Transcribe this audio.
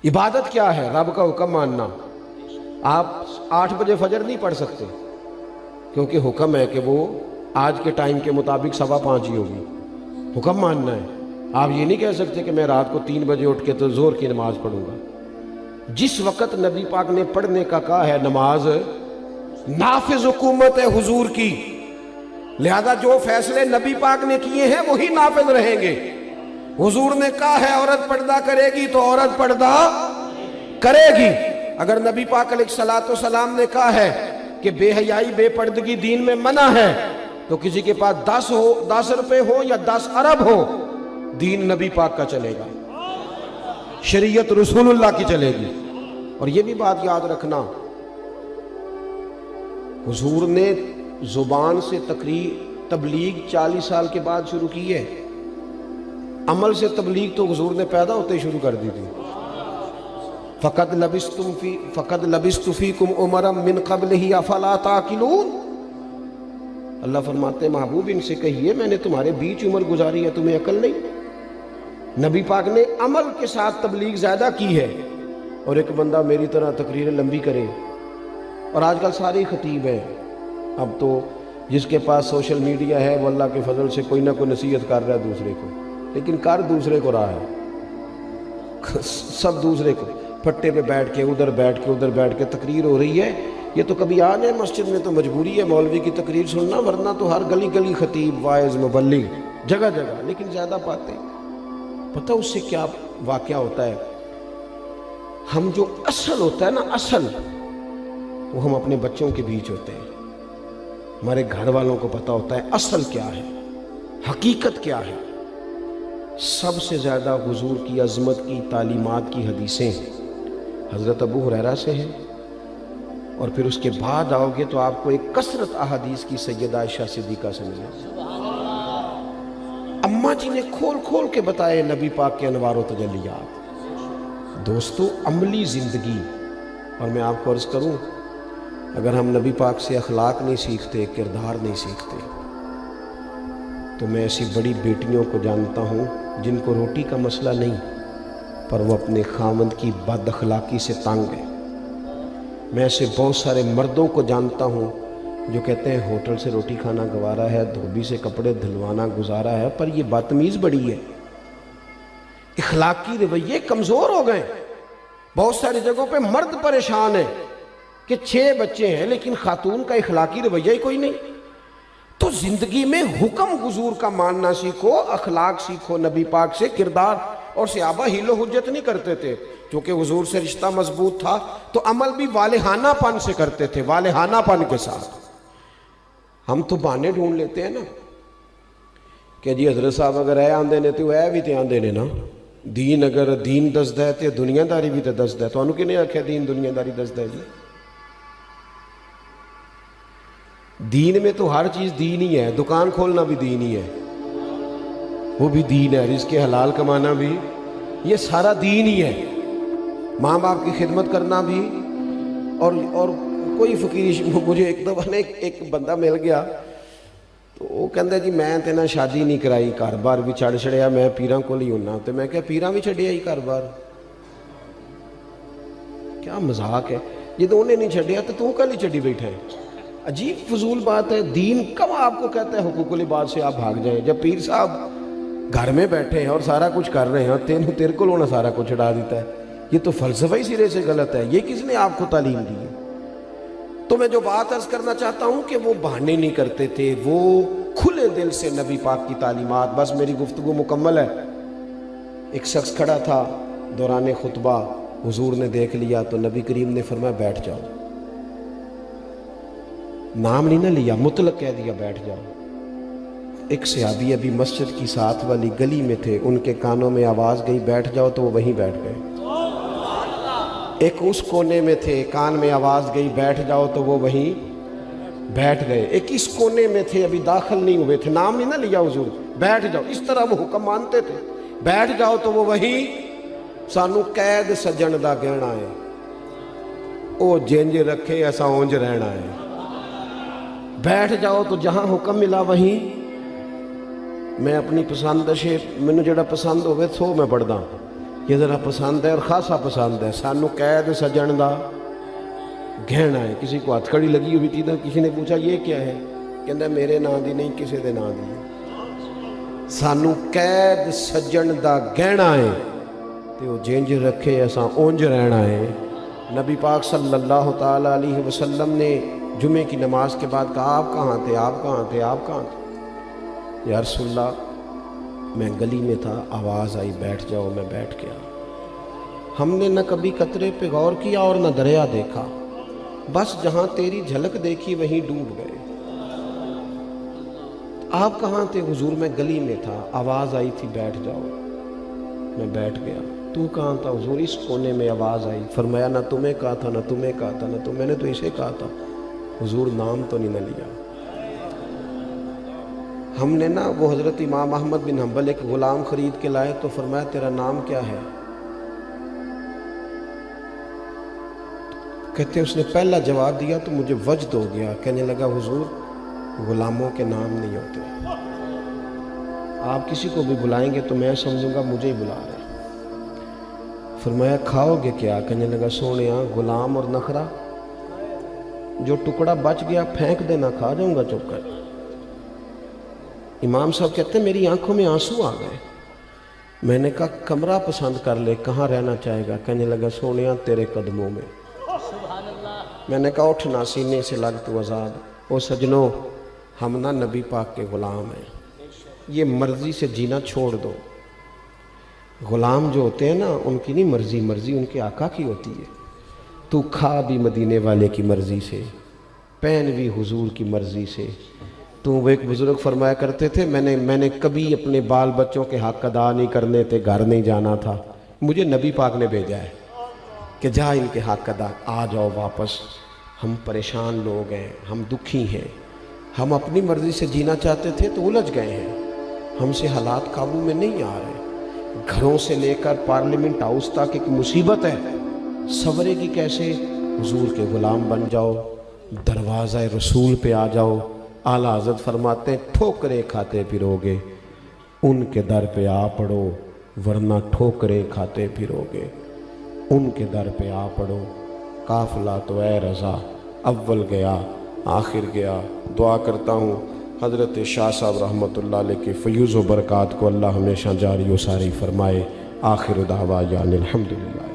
عبادت کیا ہے؟ رب کا حکم ماننا۔ آپ 8 بجے فجر نہیں پڑھ سکتے کیونکہ حکم ہے کہ وہ آج کے ٹائم کے مطابق 5:15 ہی ہوگی، حکم ماننا ہے۔ آپ یہ نہیں کہہ سکتے کہ میں رات کو 3 بجے اٹھ کے تو ظہر کی نماز پڑھوں گا۔ جس وقت نبی پاک نے پڑھنے کا کہا ہے نماز نافذ حکومت ہے حضور کی، لہذا جو فیصلے نبی پاک نے کیے ہیں وہی نافذ رہیں گے۔ حضور نے کہا ہے عورت پردہ کرے گی تو عورت پردہ کرے گی۔ اگر نبی پاک علیہ الصلوۃ والسلام نے کہا ہے کہ بے حیائی بے پردگی دین میں منع ہے، تو کسی کے پاس 10 روپے ہو یا 10 ارب ہو، دین نبی پاک کا چلے گا، شریعت رسول اللہ کی چلے گی۔ اور یہ بھی بات یاد رکھنا، حضور نے زبان سے تبلیغ 40 سال کے بعد شروع کی ہے، عمل سے تبلیغ تو حضور نے پیدا ہوتے ہی شروع کر دی تھی۔ فقد لبثت فیکم عمرا من قبلہ افلا تعقلون۔ اللہ فرماتے ہیں محبوب ان سے کہیے میں نے تمہارے بیچ عمر گزاری ہے، تمہیں عقل نہیں؟ نبی پاک نے عمل کے ساتھ تبلیغ زیادہ کی ہے، اور ایک بندہ میری طرح تقریر لمبی کرے۔ اور آج کل سارے خطیب ہیں، اب تو جس کے پاس سوشل میڈیا ہے وہ اللہ کے فضل سے کوئی نہ کوئی نصیحت کر رہا ہے دوسرے کو، لیکن کر دوسرے کو رہا ہے، سب دوسرے کو پھٹے پہ بیٹھ کے ادھر بیٹھ کے ادھر بیٹھ کے تقریر ہو رہی ہے۔ یہ تو کبھی آ جائے مسجد میں تو مجبوری ہے مولوی کی تقریر سننا، ورنہ تو ہر گلی گلی خطیب واعظ مبلغ جگہ جگہ، لیکن زیادہ باتیں۔ پتہ اس سے کیا واقعہ ہوتا ہے؟ ہم جو اصل ہوتا ہے نا، اصل وہ ہم اپنے بچوں کے بیچ ہوتے ہیں، ہمارے گھر والوں کو پتہ ہوتا ہے اصل کیا ہے، حقیقت کیا ہے۔ سب سے زیادہ حضور کی عظمت کی تعلیمات کی حدیثیں حضرت ابو ہریرہ سے ہیں، اور پھر اس کے بعد آؤ گے تو آپ کو ایک کثرت احادیث کی سیدہ عائشہ صدیقہ سے ملے۔ اماں جی نے کھول کھول کے بتائے نبی پاک کے انوار و تجلیات۔ دوستو عملی زندگی، اور میں آپ کو عرض کروں اگر ہم نبی پاک سے اخلاق نہیں سیکھتے، کردار نہیں سیکھتے، تو میں ایسی بڑی بیٹیوں کو جانتا ہوں جن کو روٹی کا مسئلہ نہیں، پر وہ اپنے خاوند کی بد اخلاقی سے تنگ ہے۔ میں ایسے بہت سارے مردوں کو جانتا ہوں جو کہتے ہیں ہوٹل سے روٹی کھانا گوارا ہے، دھوبی سے کپڑے دھلوانا گزارا ہے، پر یہ بدتمیز بڑی ہے، اخلاقی رویے کمزور ہو گئے۔ بہت ساری جگہوں پہ مرد پریشان ہے کہ 6 بچے ہیں لیکن خاتون کا اخلاقی رویہ ہی کوئی نہیں۔ تو زندگی میں حکم حضور کا ماننا سیکھو، اخلاق سیکھو نبی پاک سے، کردار۔ اور صحابہ ہیل و حجت نہیں کرتے تھے، کیونکہ حضور سے رشتہ مضبوط تھا تو عمل بھی والہانہ پن سے کرتے تھے، والہانہ پن کے ساتھ۔ ہم تو بہانے ڈھونڈ لیتے ہیں نا کہ جی حضرت صاحب اگر اے آندے نے تو اے بھی تے آندے نے نا، دین اگر دین دسدا ہے تے دنیا داری بھی تے دسدا ہے۔ تانوں کنے آکھیا دین دنیا داری دسدا ہے جی؟ دین میں تو ہر چیز دین ہی ہے، دکان کھولنا بھی دین ہی ہے، وہ بھی دین ہے، رزق حلال کمانا بھی، یہ سارا دین ہی ہے، ماں باپ کی خدمت کرنا بھی۔ اور کوئی فقیر، مجھے ایک دفعہ ایک بندہ مل گیا تو وہ کہندا جی میں تے نہ شادی نہیں کرائی، گھر بار بھی چھڑ چھڑیا، میں پیراں کول ہی ہونا۔ تو میں کہا پیراں بھی چھڑیا ہی گھر بار؟ کیا مذاق ہے، جدوں انہیں نہیں چھڑیا تو کل ہی چھڑی بیٹھا ہے؟ عجیب فضول بات ہے۔ دین کب آپ کو کہتا ہے حقوق العباد سے آپ بھاگ جائیں؟ جب پیر صاحب گھر میں بیٹھے ہیں اور سارا کچھ کر رہے ہیں، تیرے کو لونا سارا کچھ چھڑا دیتا ہے، یہ تو فلسفہ ہی سرے سے غلط ہے۔ یہ کس نے آپ کو تعلیم دی ہے؟ تو میں جو بات عرض کرنا چاہتا ہوں کہ وہ بہانے نہیں کرتے تھے، وہ کھلے دل سے نبی پاک کی تعلیمات۔ بس میری گفتگو مکمل ہے۔ ایک شخص کھڑا تھا دوران خطبہ، حضور نے دیکھ لیا تو نبی کریم نے فرمایا بیٹھ جاؤ، نام نہیں نہ لیا، مطلق کہہ دیا بیٹھ جاؤ۔ ایک صحابی ابھی مسجد کی ساتھ والی گلی میں تھے، ان کے کانوں میں آواز گئی بیٹھ جاؤ تو وہ وہیں بیٹھ گئے۔ ایک اس کونے میں تھے، کان میں آواز گئی بیٹھ جاؤ تو وہ وہیں بیٹھ گئے۔ ایک اس کونے میں تھے، ابھی داخل نہیں ہوئے تھے، نام نہیں نہ لیا حضور، بیٹھ جاؤ۔ اس طرح وہ حکم مانتے تھے، بیٹھ جاؤ تو وہ وہیں۔ سانو قید سجن دا گہنا ہے، او جنج رکھے ایسا اونج رہنا ہے۔ بیٹھ جاؤ تو جہاں حکم ملا وہیں۔ میں اپنی پسند سے، مینوں جڑا پسند ہوئے سو میں پڑھدا، یہ ذرا پسند ہے اور خاصا پسند ہے سانو قید سجن دا گہنا ہے. کسی کو ہتھ کڑی لگی ہوئی تھی نا, کسی نے پوچھا یہ کیا ہے, کہندا میرے نام دی نہیں کسی دے نام دی, سانو قید سجن دا گہنا ہے تے وہ جنج رکھے اساں اونج رہنا ہے. نبی پاک صلی اللہ تعالیٰ علیہ وسلم نے جمعے کی نماز کے بعد کہا آپ کہاں تھے, آپ کہاں تھے, آپ کہاں تھے؟ یا رسول اللہ میں گلی میں تھا, آواز آئی بیٹھ جاؤ, میں بیٹھ گیا. ہم نے نہ کبھی قطرے پہ غور کیا اور نہ دریا دیکھا, بس جہاں تیری جھلک دیکھی وہیں ڈوب گئے. آپ کہاں تھے؟ حضور میں گلی میں تھا, آواز آئی تھی بیٹھ جاؤ, میں بیٹھ گیا. تو کہاں تھا؟ حضور اس کونے میں آواز آئی. فرمایا نہ تمہیں کہا تھا, نہ تمہیں کہا تھا, نہ میں نے تو اسے کہا تھا. حضور نام تو نہیں نہ لیا. ہم نے نا وہ حضرت امام احمد بن حنبل ایک غلام خرید کے لائے تو فرمایا تیرا نام کیا ہے؟ کہتے اس نے پہلا جواب دیا تو مجھے وجد ہو گیا. کہنے لگا حضور غلاموں کے نام نہیں ہوتے, آپ کسی کو بھی بلائیں گے تو میں سمجھوں گا مجھے ہی بلا رہے. فرمایا کھاؤ گے کیا؟ کہنے لگا سونیا غلام اور نخرا, جو ٹکڑا بچ گیا پھینک دینا, کھا جاؤں گا چپ کر. امام صاحب کہتے ہیں میری آنکھوں میں آنسو آ گئے. میں نے کہا کمرہ پسند کر لے, کہاں رہنا چاہے گا؟ کہنے لگا سونیا تیرے قدموں میں. میں نے کہا اٹھنا سینے سے لگ تو آزاد. او سجنوں ہم نا نبی پاک کے غلام ہیں, یہ مرضی سے جینا چھوڑ دو. غلام جو ہوتے ہیں نا ان کی نہیں مرضی, مرضی ان کے آقا کی ہوتی ہے. تو کھا بھی مدینے والے کی مرضی سے, پہن بھی حضور کی مرضی سے. تو وہ ایک بزرگ فرمایا کرتے تھے میں نے کبھی اپنے بال بچوں کے حق ادا نہیں کرنے تھے, گھر نہیں جانا تھا, مجھے نبی پاک نے بھیجا ہے کہ جا ان کے حق ادا, آ جاؤ واپس. ہم پریشان لوگ ہیں, ہم دکھی ہیں, ہم اپنی مرضی سے جینا چاہتے تھے تو الجھ گئے ہیں, ہم سے حالات قابو میں نہیں آ رہے. گھروں سے لے کر پارلیمنٹ ہاؤس تک ایک مصیبت ہے, سورے کی کیسے؟ حضور کے غلام بن جاؤ, دروازہ رسول پہ آ جاؤ. اعلیٰ حضرت فرماتے ہیں ٹھوکریں کھاتے پھرو گے, ان کے در پہ آ پڑو ورنہ ٹھوکریں کھاتے پھرو گے. ان کے در پہ آ پڑو. قافلہ تو اے رضا اول گیا آخر گیا. دعا کرتا ہوں حضرت شاہ صاحب رحمۃ اللہ علیہ کے فیوز و برکات کو اللہ ہمیشہ جاری و ساری فرمائے. آخر دعوانا الحمدللہ.